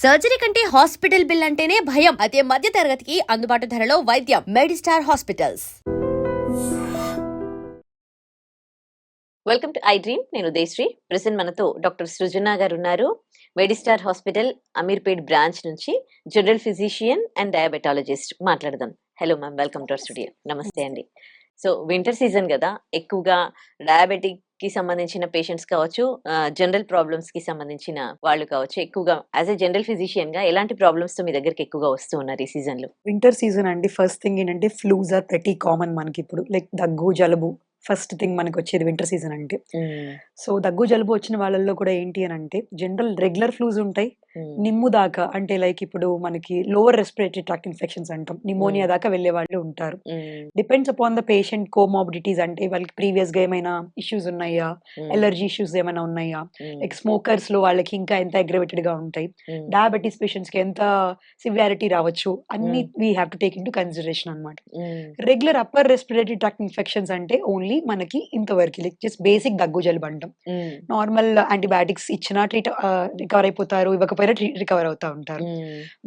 Surgery కంటే hospital bill అంటేనే భయం. అదే మధ్య తరగతికి అందుబాటు ధరలో వైద్యం. Medistar hospitals. Welcome to I dream. నేను ఉదయశ్రీ. ప్రెసెంట్ మనతో డాక్టర్ సృజన గారు ఉన్నారు. మెడిస్టార్ హాస్పిటల్ అమీర్పేట్ బ్రాంచ్ నుంచి జనరల్ ఫిజిషియన్ అండ్ డయాబెటాలజిస్ట్. మాట్లాడదాం. Hello ma'am, welcome to our studio. నమస్తే అండి. సో వింటర్ సీజన్ కదా, ఎక్కువగా డయాబెటిక్ కి సంబంధించిన పేషెంట్స్ కావచ్చు, జనరల్ ప్రాబ్లమ్స్ కి సంబంధించిన వాళ్ళు కావచ్చు, ఎక్కువగా యాజ్ ఎ జనరల్ ఫిజిషియన్ గా ఎలాంటి ప్రాబ్లమ్స్ తో మీ దగ్గరికి ఎక్కువగా వస్తూ ఉన్నారు ఈ సీజన్ లో? వింటర్ సీజన్ అండి. ఫస్ట్ థింగ్ ఏంటంటే ఫ్లూస్ ఆర్ ప్రతి కామన్ మనకి ఇప్పుడు. లైక్ దగ్గు, జలుబు ఫస్ట్ థింగ్ మనకి వచ్చేది వింటర్ సీజన్ అంటే. సో దగ్గు, జలుబు వచ్చిన వాళ్ళల్లో కూడా ఏంటి అని అంటే జనరల్ రెగ్యులర్ ఫ్లూస్ ఉంటాయి. నిమ్ము దాకా అంటే లైక్ ఇప్పుడు మనకి లోవర్ రెస్పిరేటరీ ట్రాక్ట్ ఇన్ఫెక్షన్స్ అంటాం, నిమోనియా దాకా వెళ్ళే వాళ్ళు ఉంటారు. Depends upon the patient comorbidities, అంటే వాళ్ళకి ప్రీవియస్ గా ఏమైనా ఇష్యూస్ ఉన్నాయా, ఎలర్జీ ఇష్యూస్ ఏమైనా ఉన్నాయా, లైక్ స్మోకర్స్ లో వాళ్ళకి ఇంకా ఎంత అగ్రవేటెడ్ గా ఉంటాయి, డయాబెటీస్ పేషెంట్స్ కి ఎంత సివియారిటీ రావచ్చు, అన్ని we have to take into consideration అనమాట. Regular upper respiratory tract infections అంటే ఓన్లీ మనకి ఇంతవరకు లైక్ జస్ట్ బేసిక్ దగ్గు జలుబు అంటాం. నార్మల్ యాంటీబయాటిక్స్ ఇచ్చినా రికవర్ అయిపోతారు, ఇవ్వకపోయినా రికవర్ అవుతా ఉంటారు.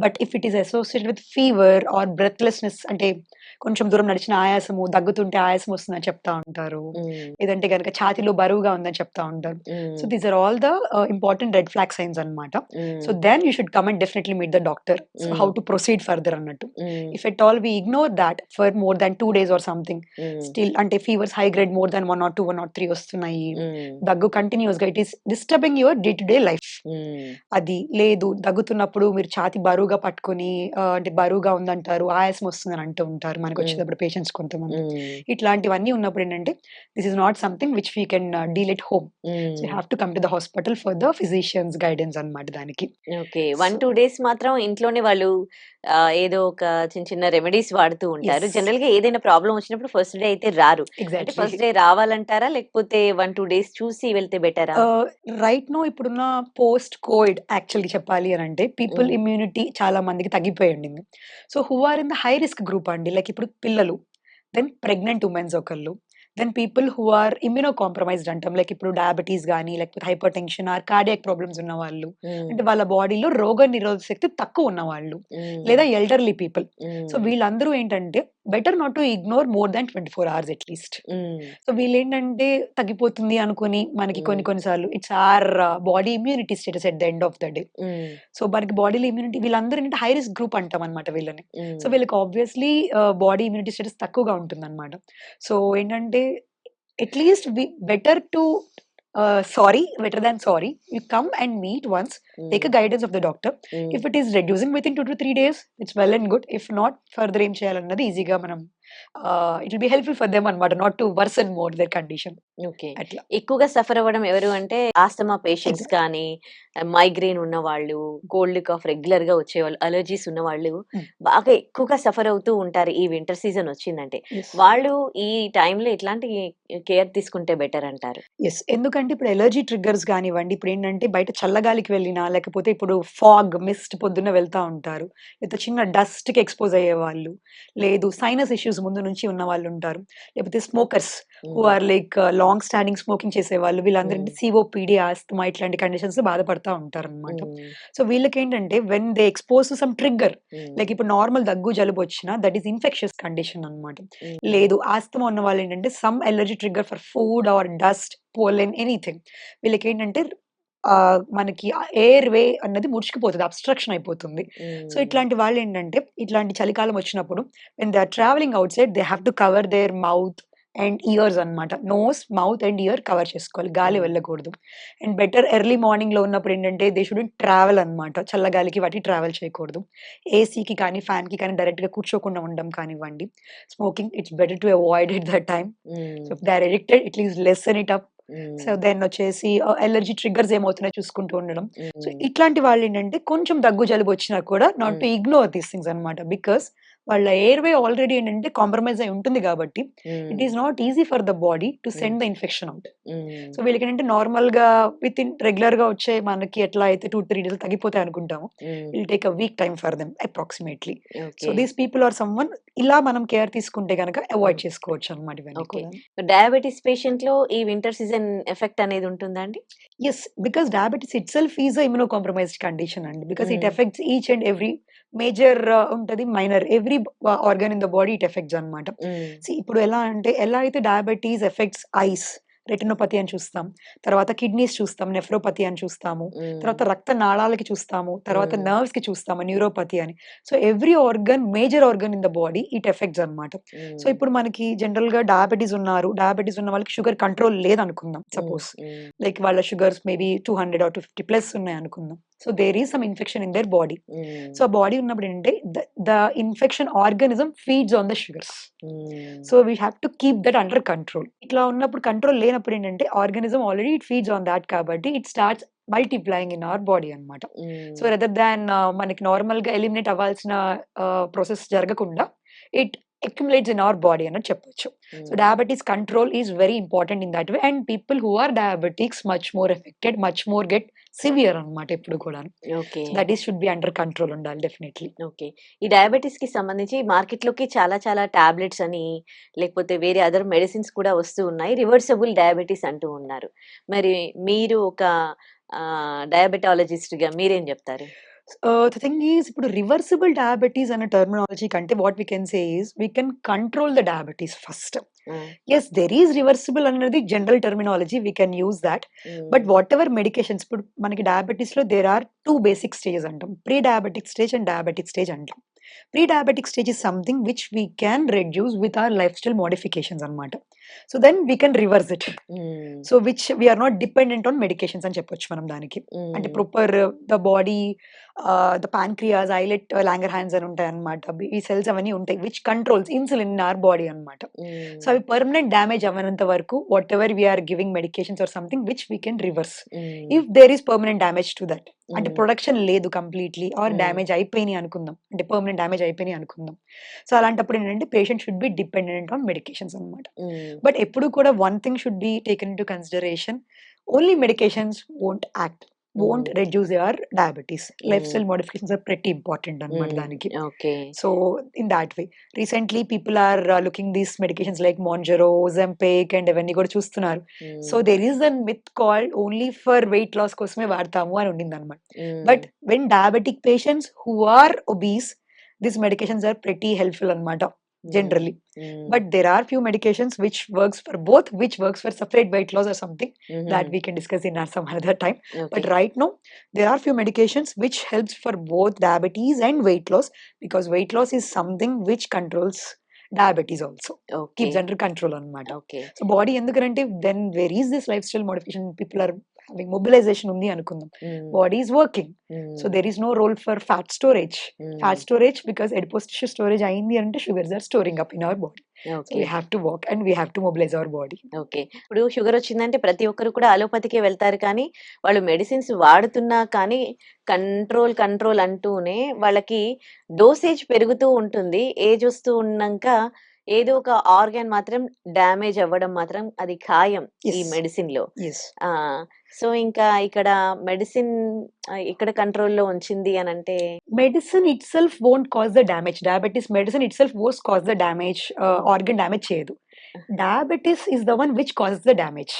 But if it is associated with fever are breathlessness, అంటే కొంచెం దూరం నడిచిన ఆయాసము, దగ్గుతుంటే ఆయాసం వస్తుందని చెప్తా ఉంటారు, లేదంటే కనుక ఛాతీలో బరువుగా ఉందని చెప్తా ఉంటారు. So these are all the important red flag signs అనమాట. So then you should come and definitely meet the doctor. So how to proceed further అన్నట్టు. If at all we ignore that for more than 2 days or something, still అంటే fevers high grade more than 1 or 2, 1 or 3 వస్తున్నాయి, దగ్గు continuous గా, it is disturbing your day to day life. అది లేదు, దగ్గుతున్నప్పుడు మీరు ఛాతి బరువుగా పట్టుకొని అంటే బరువుగా ఉందంటారు, ఆయాసం వస్తుందని అంటూ ఉంటారు మనకు వచ్చేటప్పుడు పేషెంట్స్ కొంతమంది. ఇట్లాంటివన్నీ ఉన్నప్పుడు ఏంటంటే this is not something which we can deal at home. So you have to come to the hospital for the physicians guidance అన్నమాట దానికి. ఓకే, 1-2 days మాత్రం ఇంట్లోనే వాళ్ళు ఏదో ఒక చిన్న చిన్న రెమెడీస్ వాడుతూ ఉంటారు. జనరల్ గా ఏదైనా ప్రాబ్లం వచ్చినప్పుడు ఫస్ట్ డే అయితే రారు. అంటే ఫస్ట్ డే రావాలంటారా, లేకపోతే 1-2 days చూసి వెళ్తే బెటరా? రైట్ నో ఇప్పుడున్న పోస్ట్ కోవిడ్ యాక్చువల్లీ చెప్పాలి అని అంటే పీపుల్ ఇమ్యూనిటీ చాలా మందికి తగ్గిపోయింది. So who are in the high risk group అండి, లైక్ ఇప్పుడు పిల్లలు, దెన్ ప్రెగ్నెంట్ ఉమెన్స్ ఒకళ్ళు, then people who are immunocompromised అంటాం, లైక్ ఇప్పుడు డయాబెటీస్ కానీ లేకపోతే hypertension or cardiac problems ఉన్న వాళ్ళు, అంటే వాళ్ళ బాడీలో రోగ నిరోధక శక్తి తక్కువ ఉన్న వాళ్ళు, లేదా ఎల్డర్లీ పీపుల్. సో వీళ్ళందరూ ఏంటంటే better not to ignore more than 24 hours at least. So వీళ్ళు ఏంటంటే తగ్గిపోతుంది అనుకుని మనకి కొన్నిసార్లు it's our body immunity status at the end of the day. So మనకి బాడీలో ఇమ్యూనిటీ, వీళ్ళందరూ ఏంటంటే హై రిస్క్ గ్రూప్ అంటాం అనమాట వీళ్ళని. సో వీళ్ళకి ఆబ్వియస్లీ బాడీ ఇమ్యూనిటీ స్టేటస్ తక్కువగా ఉంటుంది అనమాట. సో ఏంటంటే at least better to better than sorry, you come and meet once, take a guidance of the doctor. If it is reducing within 2 to 3 days, it's well and good. If not, further ఏం చేయాలన్నది ఈజీగా మనం it will be helpful for them అన్నమాట, not to worsen more their condition. Okay, అట్లా ఎక్కువగా suffer అవ్వడం ఎవరు అంటే ఆస్తమా పేషెంట్స్ కానీ, మైగ్రేన్ ఉన్న వాళ్ళు, కోల్డ్ కాఫ్ రెగ్యులర్ గా వచ్చేవాళ్ళు, అలర్జీస్ ఉన్న వాళ్ళు బాగా ఎక్కువగా సఫర్ అవుతూ ఉంటారు ఈ వింటర్ సీజన్ వచ్చిందంటే. Yes. వాళ్ళు ఈ టైంలో ఎట్లాంటి కేర్ తీసుకుంటే బెటర్ అంటారు? ఎస్, ఎందుకంటే ఇప్పుడు ఎలర్జీ ట్రిగ్గర్స్ కానివ్వండి, ఇప్పుడు ఏంటంటే బయట చల్లగాలికి వెళ్ళినా, లేకపోతే ఇప్పుడు ఫాగ్ మిస్ట్ పొద్దున్న వెళ్తా ఉంటారు, లేకపోతే చిన్న డస్ట్ కి ఎక్స్పోజ్ అయ్యే వాళ్ళు, లేదు సైనస్ ఇష్యూస్ ముందు నుంచి ఉన్న వాళ్ళు ఉంటారు, లేకపోతే smokers who are like long standing smoking చేసే వాళ్ళు, వీళ్ళందరికీ సిఓపిడి, ఆస్తమా ఇట్లాంటి కండిషన్స్ లో బాధపడతా ఉంటారు అనమాట. సో వీళ్ళకి ఏంటంటే when they expose to some trigger, like ఇప్పుడు నార్మల్ దగ్గు జలుబు వచ్చినా దట్ ఈస్ ఇన్ఫెక్షస్ కండిషన్ అన్నమాట. లేదు ఆస్తమా ఉన్న వాళ్ళు ఏంటంటే some allergy trigger for food or dust, pollen, anything, వీళ్ళకి ఏంటంటే మనకి ఎయిర్ వే అన్నది ముడుచుకుపోతుంది, అబ్స్ట్రక్షన్ అయిపోతుంది. సో ఇట్లాంటి వాళ్ళు ఏంటంటే ఇట్లాంటి చలికాలం వచ్చినప్పుడు when they are travelling outside they have to cover their mouth and ears అన్నమాట. Nose, mouth and ear cover చేసుకోవాలి, గాలి వెళ్ళకూడదు. అండ్ బెటర్ ఎర్లీ మార్నింగ్ లో ఉన్నప్పుడు ఏంటంటే దే షుడెంట్ ట్రావెల్ అనమాట, చల్లగాలికి వాటి ట్రావెల్ చేయకూడదు. ఏసీకి కానీ ఫ్యాన్ కి కానీ డైరెక్ట్ గా కూర్చోకుండా ఉండడం కానివ్వండి. Smoking it's better to avoid at that time. So they are addicted, at least lessen it up. So then వచ్చేసి ఎలర్జీ ట్రిగ్గర్స్ ఏమవుతున్నాయో చూసుకుంటూ ఉండడం. సో ఇట్లాంటి వాళ్ళు ఏంటంటే కొంచెం దగ్గు జలుబు వచ్చినా కూడా not to ignore these things అనమాట, బికాస్ వాళ్ళ ఎయిర్ వే ఆల్రెడీ ఏంటంటే కాంప్రమైజ్ అయి ఉంటుంది కాబట్టి it is not easy for the body to send the infection out. So వీళ్ళకి ఏంటంటే నార్మల్ గా విత్ ఇన్ రెగ్యులర్ గా వచ్చే మనకి ఎట్లా అయితే 2-3 days తగ్గిపోతాయి అనుకుంటాము, will take a week time for them approximately. So these people are some one ఇలా మనం కేర్ తీసుకుంటే గనక అవాయిడ్ చేసుకోవచ్చు అన్నమాట ఇవన్నీ ఓకే. కూడా. డయాబెటిస్ పేషెంట్‌లో ఈ వింటర్ సీజన్ ఎఫెక్ట్ అనేది ఉంటుందా అండి? Yes. Because diabetes itself is a immunocompromised condition అండి. Because it hmm. Effects each and every major ఉంటది. Minor every organ in the body it effects అన్నమాట. హ్మ్. ఇప్పుడు ఎలా అంటే ఎలా అయితే డయాబెటిస్ ఎఫెక్ట్స్ ఐస్, రెటినోపతి అని చూస్తాం. తర్వాత కిడ్నీస్ చూస్తాం. నెఫ్రోపతి అని చూస్తాము. హ్మ్. తర్వాత రక్త నాళాలకి చూస్తాము. తర్వాత హ్మ్. నర్వ్స్‌కి చూస్తాము. న్యూరోపతి అని. So every organ major organ in the body it effects అన్నమాట. సో హ్మ్. ఇప్పుడు మనకి జనరల్‌గా డయాబెటిస్ ఉన్నారు. డయాబెటిస్ ఉన్న వాళ్ళకి షుగర్ కంట్రోల్ లేదనుకుందాం హ్మ్. సపోజ్. హ్మ్. లైక్ వాళ్ళ షుగర్స్ మేబీ 200 ఆర్ 250 ప్లస్ ఉన్నాయనుకుందాం. So there is some infection in their body. Hmm. So ఆ బాడీ ఉన్నప్పుడు ఏంటంటే the infection organism feeds on the sugars. Hmm. So we have to keep that under control. ఇట్లా ఉన్నప్పుడు control లేనప్పుడు ఏంటంటే organism already it feeds on that కాబట్టి it starts multiplying in our body అన్నమాట. So hmm. Rather than మనకి నార్మల్‌గా eliminate అవ్వాల్సిన process జరగకుండా it accumulates in our body అన్నట్టు చెప్పొచ్చు. So hmm. Diabetes control is very important in that way and people who are diabetics much more affected, much more get severe అన్నమాట ఎప్పుడు కూడాను. Okay. So that is should be under control ఉండాలి definitely. Okay. ఈ డయాబెటిస్‌కి సంబంధించి మార్కెట్‌లోకి చాలా చాలా టాబ్లెట్స్ అని, లేకపోతే వేరే అదర్ మెడిసిన్స్ కూడా వస్తూ ఉన్నాయి. రివర్సిబుల్ డయాబెటిస్ అంటూ ఉన్నారు. మరి మీరు ఒక డయాబెటాలజిస్ట్‌గా మీరేం జెప్తారు? ద థింగ్ ఈస్ ఇప్పుడు రివర్సిబుల్ డయాబెటిస్ అనే టర్మినాలజీ కంటే what we can say is we can control the diabetes first. Ah! Yes there is reversible అన్నది general terminology we can use that. But hmm. Whatever medications ఇప్పుడు మనకి డయాబెటిస్‌లో there are 2 basic stages అంటాం. Pre diabetic stage and diabetic stage అంటాం. Pre diabetic stage is something which we can reduce with our lifestyle modifications అన్నమాట. So then we can reverse it. Hmm. So which we are not dependent on medications అని చెప్పొచ్చు మనం దానికి. అంటే hmm. Proper the body the pancreas, islet, Langerhans అని ఉంటాయన్నమాట. ఈ cells అవన్నీ ఉంటాయి which controls insulin in our body అన్నమాట. So hmm. అవి పర్మనెంట్ డ్యామేజ్ అవ్వనంత వరకు whatever we are giving medications or something which we can reverse. Hmm. If there is permanent damage to that అంటే హ్మ్. ప్రొడక్షన్ లేదు completely are హ్మ్. Damage అయిపోయినాయి అనుకుందాం. అంటే పర్మనెంట్ డ్యామేజ్ అయిపోయినాయి అనుకుందాం. సో అలాంటప్పుడు ఏంటంటే patient should be dependent on medications అన్నమాట. హ్మ్. బట్ ఎప్పుడు కూడా one thing should be taken into consideration. Only medications won't act. Won't hmm. Reduce your diabetes. Life hmm. Style modifications are pretty important అన్నమాట hmm. దానికి. Okay. So in that way, recently people are looking these medications like Mounjaro, Ozempic and ఇవన్నీ కూడా చూస్తున్నారు. So హ్మ్. there is a myth called only for weight loss కోసమే వాడతాము అని ఉండిందన్నమాట. But హ్మ్. when diabetic patients who are obese, these medications are pretty helpful అన్నమాట హ్మ్. generally. హ్మ్. But there are few medications which works for both, which works for separate weight loss or something హుహు. that we can discuss in some other time. Okay. But right now, there are few medications which helps for both diabetes and weight loss because weight loss is something which controls diabetes also. Okay. Keeps under control అన్నమాట. Okay. So body ఎందుకంటే then there is this lifestyle modification people are having mobilization ఉంది అనుకుందాం. హ్మ్. Body is working. So హ్మ్. there is no role for fat storage. Fat హ్మ్. storage because adipose tissue storage అయింది అంటే sugars are storing up in our body. So okay. we have to walk and we have to mobilize our body. Okay. ఇప్పుడు షుగరొచ్చిందంటే ప్రతి ఒక్కరు కూడా అలోపతికే వెళ్తారు కానీ, వాళ్ళు మెడిసిన్స్ వాడుతున్నా కానీ కంట్రోల్ అంటూనే వాళ్ళకి డోసేజ్ పెరుగుతూ ఉంటుంది. ఏజొస్తూ ఉన్నంక ఏదో ఒక ఆర్గాన్ మాత్రం డ్యామేజ్ అవ్వడం మాత్రం అది ఖాయం ఈ Yes. మెడిసిన్‌లో. Yes. ఆ! సో, ఇంకా ఇక్కడ మెడిసిన్ ఎక్కడ కంట్రోల్‌లో ఉంచింది అనంటే Medicine itself won't cause the damage. Diabetes medicine itself won't cause the damage. హ్మ్. Organ damage చేయదు. Diabetes is the one which causes the damage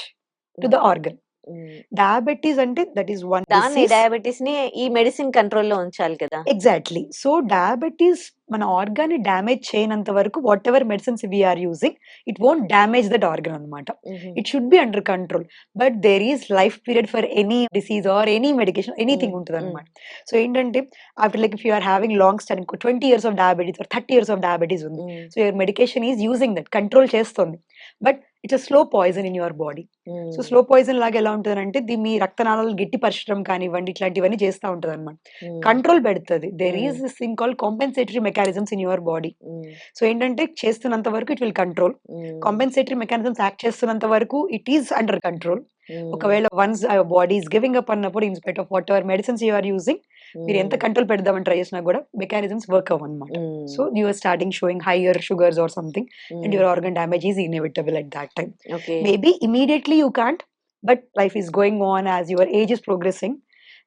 to హ్మ్. the organ. హ్మ్. Diabetes అంటే that is one దాన్ని disease. డయాబెటిస్‌ని ఈ medicine కంట్రోల్‌లో ఉంచాలి కదా! ఎగ్జాక్ట్‌లీ. సో, డయాబెటిస్ మన ఆర్గాన్‌ని డ్యామేజ్ చేయనంత వరకు whatever medicines we are using it won't damage that organ అన్నమాట. హుహు. It should be under control. But there is life period for any disease or any medication hmm. Anything hmm. ఉంటదన్నమాట. So, ఏంటంటే after like if you are having long standing 20 years of diabetes or 30 years of diabetes ఉంది. Hmm. So, your medication is using that control చేస్తుంది. But it's a slow poison in your body. So, హ్మ్. Slow poison లాగా ఎలా ఉంటదనంటే మీ రక్తనాళాలు గట్టిపరచడం కానివ్వండి ఇట్లాంటివన్నీ చేస్తా ఉంటదన్నమాట. హ్మ్. కంట్రోల్ పెడతది. There hmm. Is this thing called compensatory mechanisms in your body. Hmm. So ఏంటంటే చేస్తున్నంత వరకు it will control. Hmm. Compensatory mechanisms act చేస్తున్నంత వరకు it is under control. Hmm. ఒకవేళ once body is giving up అన్నప్పుడు in spite of whatever medicines you are using మీరు ఎంత hmm. Control పెడదామని ట్రై చేసినా కూడా మెకానిజమ్స్ వర్క్ అవ్వన్నమాట. So hmm. You are starting showing higher sugars or something and hmm. Your organ damage is inevitable at that time. Okay. Maybe immediately you can't but life is going on as your age is progressing.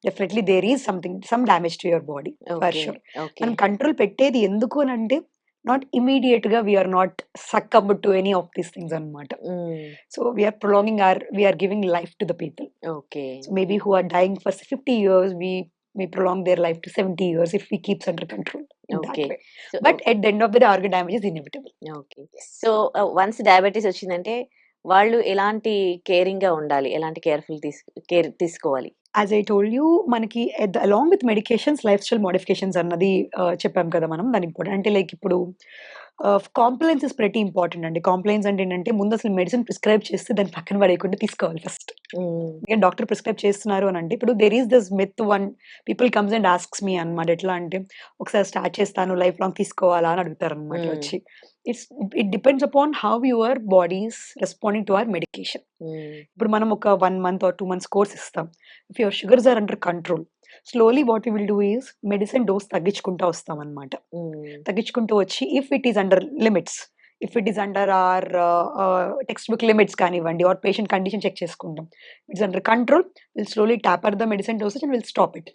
Definitely there is something some damage to your body for okay. Sure. Okay. మనం control పెట్టేది ఎందుకు అనంటే not immediate గా we are not succumb to any of these things అనమాట. So we are prolonging we are giving life to the people. Okay. So maybe who are dying for 50 years, we prolong their life to 70 years if we keeps under control in that Okay. way. So, But at the end of the day, organ damage is inevitable. Okay. So once diabetes వచ్చిందంటే వాళ్ళు ఎలాంటి caring గా ఉండాలి, ఎలాంటి care తీసుకోవాలి? As I told you, మనకి along with medications, lifestyle modifications అన్నది చెప్పాం కదా మనం. దాని ఇంపార్టెంట్ అంటే లైక్ ఇప్పుడు కాంప్లైన్స్ ఇస్ ప్రెటీ ఇంపార్టెంట్ అండి. కాంప్లైన్స్ అంటే ఏంటంటే ముందు అసలు మెడిసిన్ ప్రిస్క్రైబ్ చేస్తే దాన్ని పక్కన పడేయకుండా తీసుకోవాలి ఫస్ట్. డాక్టర్ ప్రిస్క్రైబ్ చేస్తున్నారు అని అంటే ఇప్పుడు there is this myth one people comes and asks me అనమాట. ఎట్లా అంటే ఒకసారి స్టార్ట్ చేస్తాను లైఫ్ లాంగ్ తీసుకోవాలా అని అడుగుతారు అనమాట వచ్చి. It depends upon how your body is responding to our medication. ఇప్పుడు మనం ఒక 1 month or 2 months కోర్స్ ఇస్తాం. If your sugars are under control, slowly what you will do is medicine dose తగ్గించుకుంటూ వస్తాం అనమాట. తగ్గించుకుంటూ వచ్చి if it is under limits, if it is under or textbook limits కానివ్వండి, or patient condition check చేసుకుంటాం. It's under control, will slowly taper the medicine dosage and will stop it.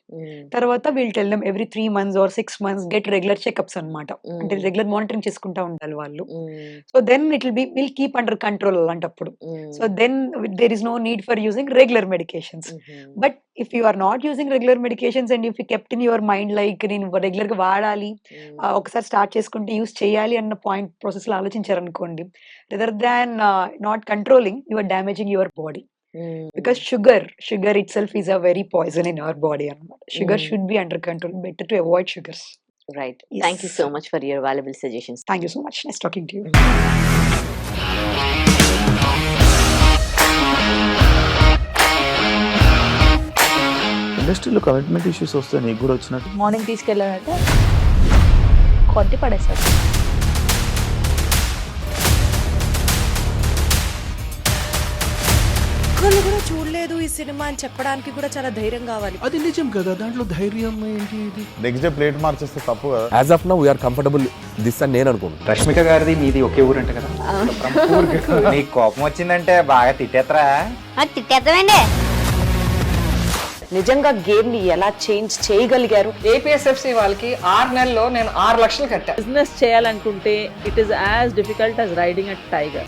తర్వాత will tell them every 3 months or 6 months get regular checkups అనమాట. అంటే regular monitoring చేసుకుంటా ఉండాలి వాళ్ళు. So then it will keep under control అలాంటప్పుడు. So then there is no need for using regular medications. But if you are not using regular medications and if you kept in your mind like నేను regular గా వాడాలి, ఒకసారి start చేసుకుంటే use చేయాలి అన్న point process లో ఆలోచించారనుకోండి, rather than not controlling, you are damaging your body. Because sugar itself is a very poison in our body. Sugar should be under control. Better to avoid sugars. Right. Yes. Thank you so much for your valuable suggestions. Thank you so much. Nice talking to you. ఇండస్ట్రీలో commitment issues వస్తే నీకు కూడా వచ్చినట్టు? Morning తీసుకెళ్ళానంటే కొట్టి పడేసారు. ఒక్కళ్ళు కూడా చూడలేదు ఈ సినిమా అని చెప్పడానికి కూడా చాలా ధైర్యం కావాలి. అది నిజం కదా, దాంట్లో ధైర్యం ఏంటి? ఇది నెక్స్ట్ డే ప్లేట్ మార్చేస్తే తప్పు కదా. As of now we are comfortable this అని నేను అనుకుంటున్నాను. రష్మిక గారిది మీది ఒకే ఊరు అంట కదా? నీకు కోపం వచ్చిందంటే బాగా తిట్టేత్తరా? తిట్టేద్దామండి. నిజంగా గేమ్ ని ఎలా చేంజ్ చేయగలిగారు? ఏపీఎస్ఎఫ్సి వాళ్ళకి 6 నెలల్లో నేను 6 లక్షలు కట్టా. బిజినెస్ చేయాలనుకుంటే it is as difficult as riding a tiger.